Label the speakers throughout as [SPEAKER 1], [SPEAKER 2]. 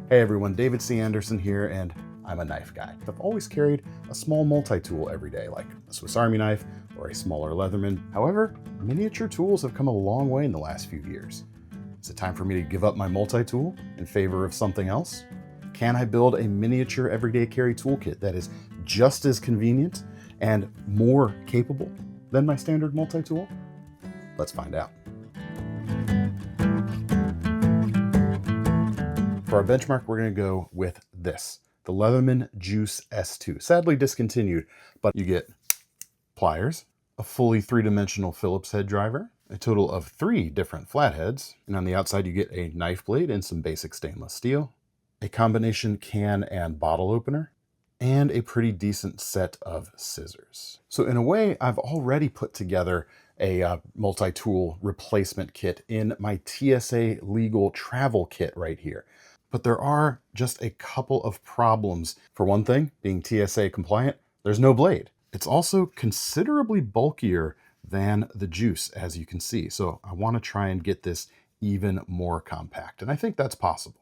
[SPEAKER 1] Hey everyone, David C. Anderson here, and I'm a knife guy. I've always carried a small multi-tool every day, like a Swiss Army knife or a smaller Leatherman. However, miniature tools have come a long way in the last few years. Is it time for me to give up my multi-tool in favor of something else? Can I build a miniature everyday carry toolkit that is just as convenient and more capable than my standard multi-tool? Let's find out. For our benchmark, we're going to go with this, the Leatherman Juice S2. Sadly discontinued, but you get pliers, a fully three-dimensional Phillips head driver, a total of 3 different flatheads, and on the outside you get a knife blade and some basic stainless steel, a combination can and bottle opener, and a pretty decent set of scissors. So in a way, I've already put together a multi-tool replacement kit in my TSA legal travel kit right here. But there are just a couple of problems. For one thing, being TSA compliant, there's no blade. It's also considerably bulkier than the Juice, as you can see. So I want to try and get this even more compact, and I think that's possible.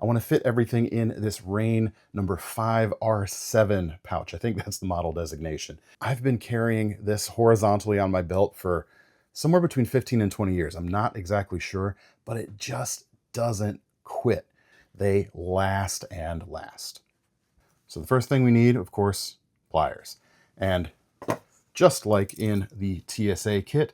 [SPEAKER 1] I want to fit everything in this Rain number 5R7 pouch. I think that's the model designation. I've been carrying this horizontally on my belt for somewhere between 15 and 20 years. I'm not exactly sure, but it just doesn't quit. They last and last. So the first thing we need, of course, pliers. And just like in the TSA kit,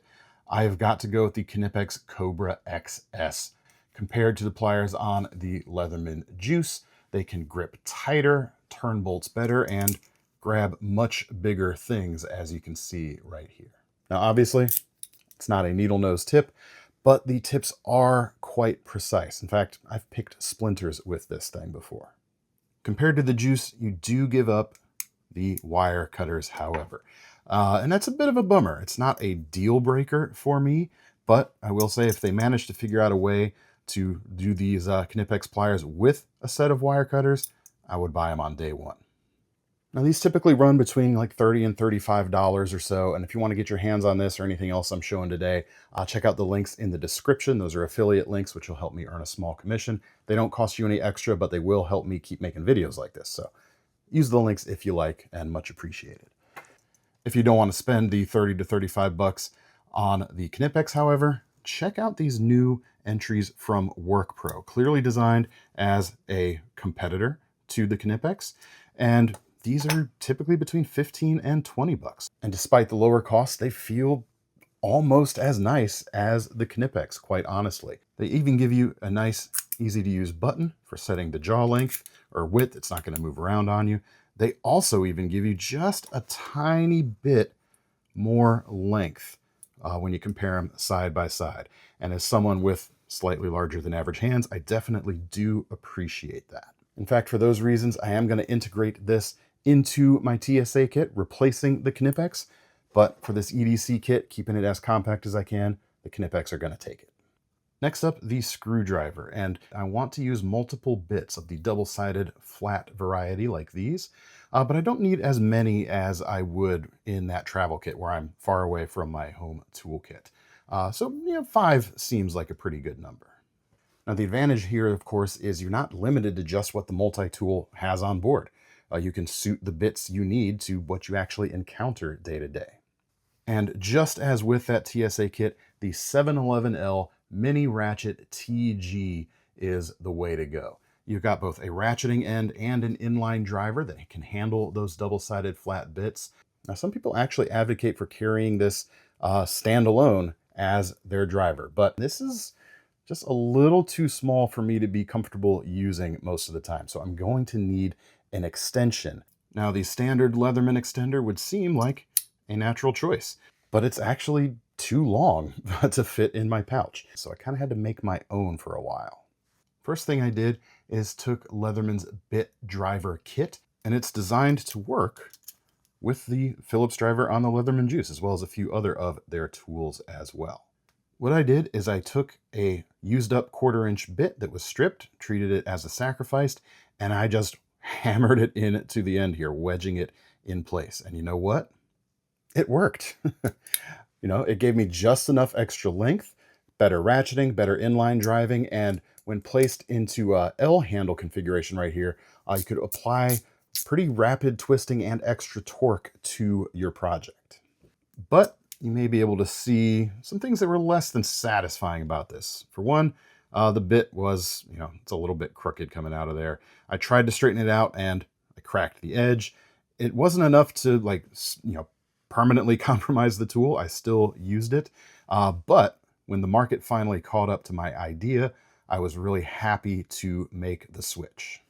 [SPEAKER 1] I've got to go with the Knipex Cobra XS. Compared to the pliers on the Leatherman Juice, they can grip tighter, turn bolts better, and grab much bigger things, as you can see right here. Now, obviously, it's not a needle nose tip, but the tips are quite precise. In fact, I've picked splinters with this thing before. Compared to the Juice, you do give up the wire cutters, however. And that's a bit of a bummer. It's not a deal breaker for me, but I will say if they manage to figure out a way to do these Knipex pliers with a set of wire cutters, I would buy them on day one. Now these typically run between like $30 and $35 or so, and if you want to get your hands on this or anything else I'm showing today, check out the links in the description. Those are affiliate links, which will help me earn a small commission. They don't cost you any extra, but they will help me keep making videos like this. So use the links if you like, and much appreciated. If you don't want to spend the 30 to 35 bucks on the Knipex, however, check out these new entries from Workpro, clearly designed as a competitor to the Knipex, and these are typically between 15 and 20 bucks. And despite the lower cost, they feel almost as nice as the Knipex, quite honestly. They even give you a nice, easy to use button for setting the jaw length or width. It's not going to move around on you. They also even give you just a tiny bit more length when you compare them side by side. And as someone with slightly larger than average hands, I definitely do appreciate that. In fact, for those reasons, I am going to integrate this into my TSA kit, replacing the Knipex. But for this EDC kit, keeping it as compact as I can, the Knipex are going to take it. Next up, the screwdriver. And I want to use multiple bits of the double-sided flat variety like these. But I don't need as many as I would in that travel kit where I'm far away from my home toolkit. So 5 seems like a pretty good number. Now the advantage here, of course, is you're not limited to just what the multi-tool has on board. You can suit the bits you need to what you actually encounter day to day. And just as with that TSA kit, the 711L Mini Ratchet TG is the way to go. You've got both a ratcheting end and an inline driver that can handle those double-sided flat bits. Now, some people actually advocate for carrying this standalone as their driver, but this is just a little too small for me to be comfortable using most of the time. So I'm going to need an extension. Now, the standard Leatherman extender would seem like a natural choice, but it's actually too long to fit in my pouch. So I kind of had to make my own for a while. First thing I did is took Leatherman's Bit Driver Kit, and it's designed to work with the Phillips driver on the Leatherman Juice, as well as a few other of their tools as well. What I did is I took a used up 1/4-inch bit that was stripped, treated it as a sacrifice, and I just hammered it in to the end here, wedging it in place. And you know what? It worked. It gave me just enough extra length, better ratcheting, better inline driving, and when placed into L handle configuration right here, you could apply pretty rapid twisting and extra torque to your project. But you may be able to see some things that were less than satisfying about this. For one, the bit was, it's a little bit crooked coming out of there. I tried to straighten it out and I cracked the edge. It wasn't enough to permanently compromise the tool. I still used it. But when the market finally caught up to my idea, I was really happy to make the switch.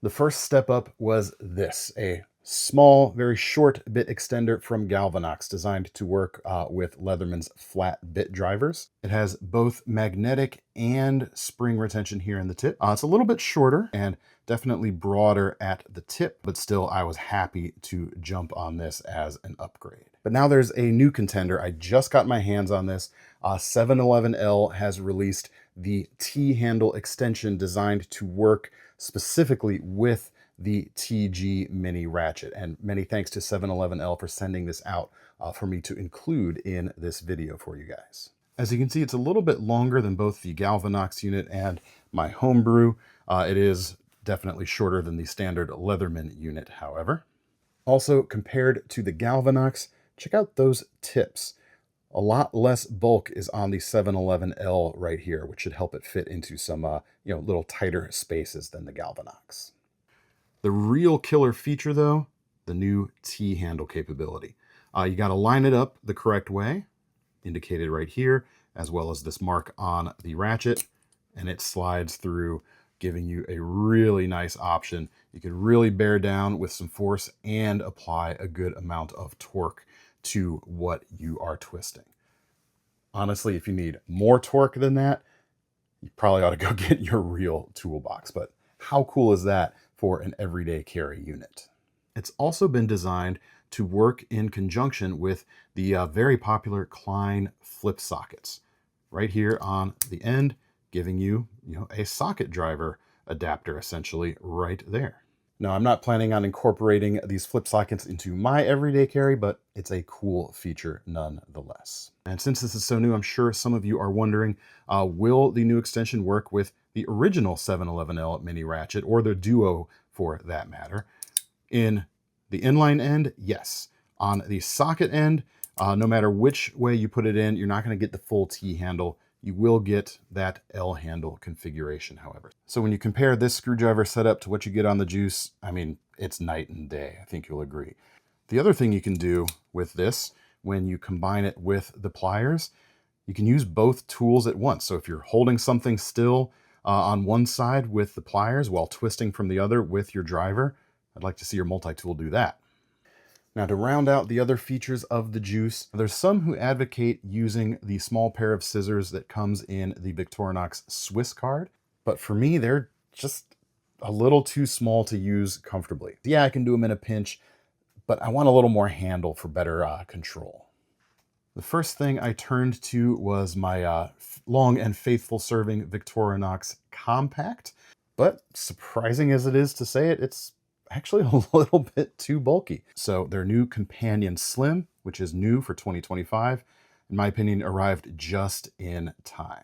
[SPEAKER 1] The first step up was this, a small, very short bit extender from Galvanox, designed to work with Leatherman's flat bit drivers. It has both magnetic and spring retention here in the tip. It's a little bit shorter and definitely broader at the tip, but still I was happy to jump on this as an upgrade. But now there's a new contender. I just got my hands on this. 711L has released the T-handle extension designed to work specifically with the TG Mini Ratchet. And many thanks to 711L for sending this out for me to include in this video for you guys. As you can see, it's a little bit longer than both the Galvanox unit and my homebrew. It is definitely shorter than the standard Leatherman unit, however. Also, compared to the Galvanox, check out those tips. A lot less bulk is on the 711L right here, which should help it fit into some little tighter spaces than the Galvanox. The real killer feature, though, the new T-handle capability. You got to line it up the correct way, indicated right here, as well as this mark on the ratchet, and it slides through, giving you a really nice option. You can really bear down with some force and apply a good amount of torque to what you are twisting. Honestly, if you need more torque than that, you probably ought to go get your real toolbox. But how cool is that for an everyday carry unit? It's also been designed to work in conjunction with the very popular Klein flip sockets. Right here on the end, giving you, a socket driver adapter essentially right there. Now, I'm not planning on incorporating these flip sockets into my everyday carry, but it's a cool feature nonetheless. And since this is so new, I'm sure some of you are wondering, will the new extension work with the original 711L Mini Ratchet, or the Duo for that matter? In the inline end, yes. On the socket end, no matter which way you put it in, you're not going to get the full T handle. You will get that L handle configuration, however. So when you compare this screwdriver setup to what you get on the Juice, I mean, it's night and day. I think you'll agree. The other thing you can do with this, when you combine it with the pliers, you can use both tools at once. So if you're holding something still on one side with the pliers while twisting from the other with your driver, I'd like to see your multi-tool do that. Now, to round out the other features of the Juice, there's some who advocate using the small pair of scissors that comes in the Victorinox Swiss card, but for me, they're just a little too small to use comfortably. Yeah, I can do them in a pinch, but I want a little more handle for better control. The first thing I turned to was my long and faithful serving Victorinox Compact, but surprising as it is to say it, it's actually a little bit too bulky. So their new Companion Slim, which is new for 2025, in my opinion, arrived just in time.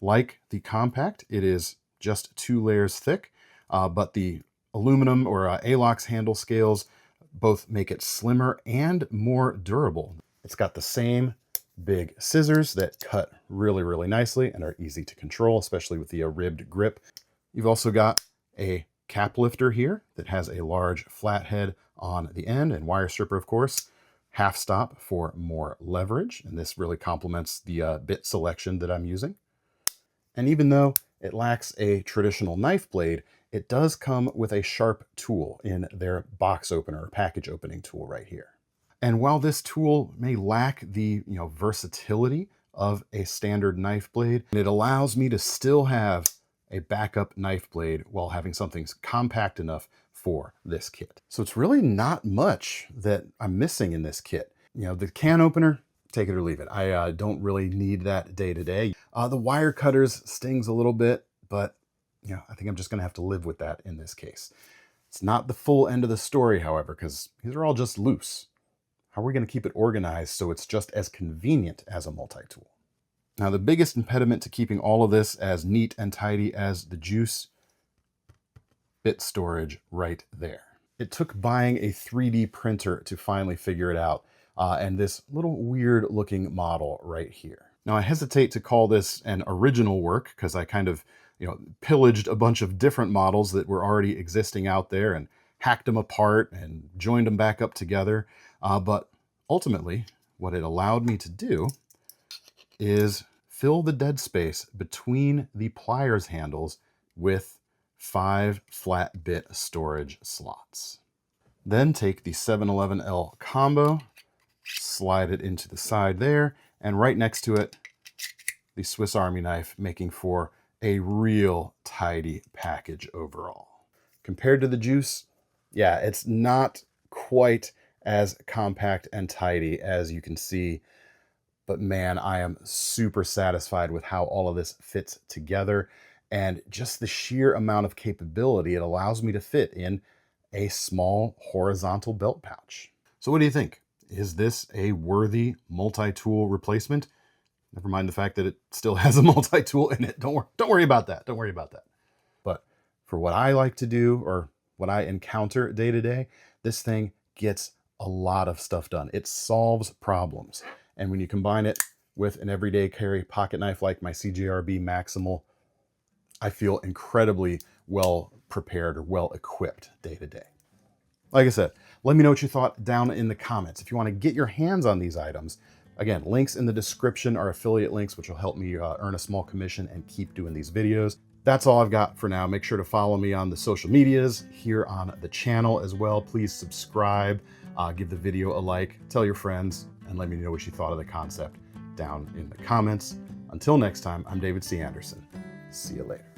[SPEAKER 1] Like the Compact, it is just 2 layers thick, but the aluminum or ALOX handle scales both make it slimmer and more durable. It's got the same big scissors that cut really, really nicely and are easy to control, especially with the ribbed grip. You've also got a cap lifter here that has a large flathead on the end and wire stripper, of course. Half stop for more leverage, and this really complements the bit selection that I'm using. And even though it lacks a traditional knife blade, it does come with a sharp tool in their box opener or package opening tool right here. And while this tool may lack the versatility of a standard knife blade, it allows me to still have a backup knife blade while having something compact enough for this kit. So it's really not much that I'm missing in this kit. The can opener, take it or leave it. I don't really need that day to day. The wire cutters stings a little bit, but I think I'm just gonna have to live with that in this case. It's not the full end of the story, however, because these are all just loose. How are we gonna keep it organized so it's just as convenient as a multi-tool? Now, the biggest impediment to keeping all of this as neat and tidy as the juice bit storage right there. It took buying a 3D printer to finally figure it out, and this little weird looking model right here. Now, I hesitate to call this an original work because I kind of, pillaged a bunch of different models that were already existing out there and hacked them apart and joined them back up together. But ultimately, what it allowed me to do is fill the dead space between the pliers handles with 5 flat bit storage slots. Then take the 711L combo, slide it into the side there, and right next to it, the Swiss Army knife, making for a real tidy package overall. Compared to the Juice, yeah, it's not quite as compact and tidy as you can see, but man, I am super satisfied with how all of this fits together and just the sheer amount of capability it allows me to fit in a small horizontal belt pouch. So what do you think? Is this a worthy multi-tool replacement? Never mind the fact that it still has a multi-tool in it. Don't worry about that. Don't worry about that. But for what I like to do or what I encounter day to day, this thing gets a lot of stuff done. It solves problems. And when you combine it with an everyday carry pocket knife like my CJRB Maximal, I feel incredibly well prepared or well equipped day to day. Like I said, let me know what you thought down in the comments. If you want to get your hands on these items, again, links in the description are affiliate links, which will help me earn a small commission and keep doing these videos. That's all I've got for now. Make sure to follow me on the social medias, here on the channel as well. Please subscribe, give the video a like, tell your friends, and let me know what you thought of the concept down in the comments. Until next time, I'm David C. Anderson. See you later.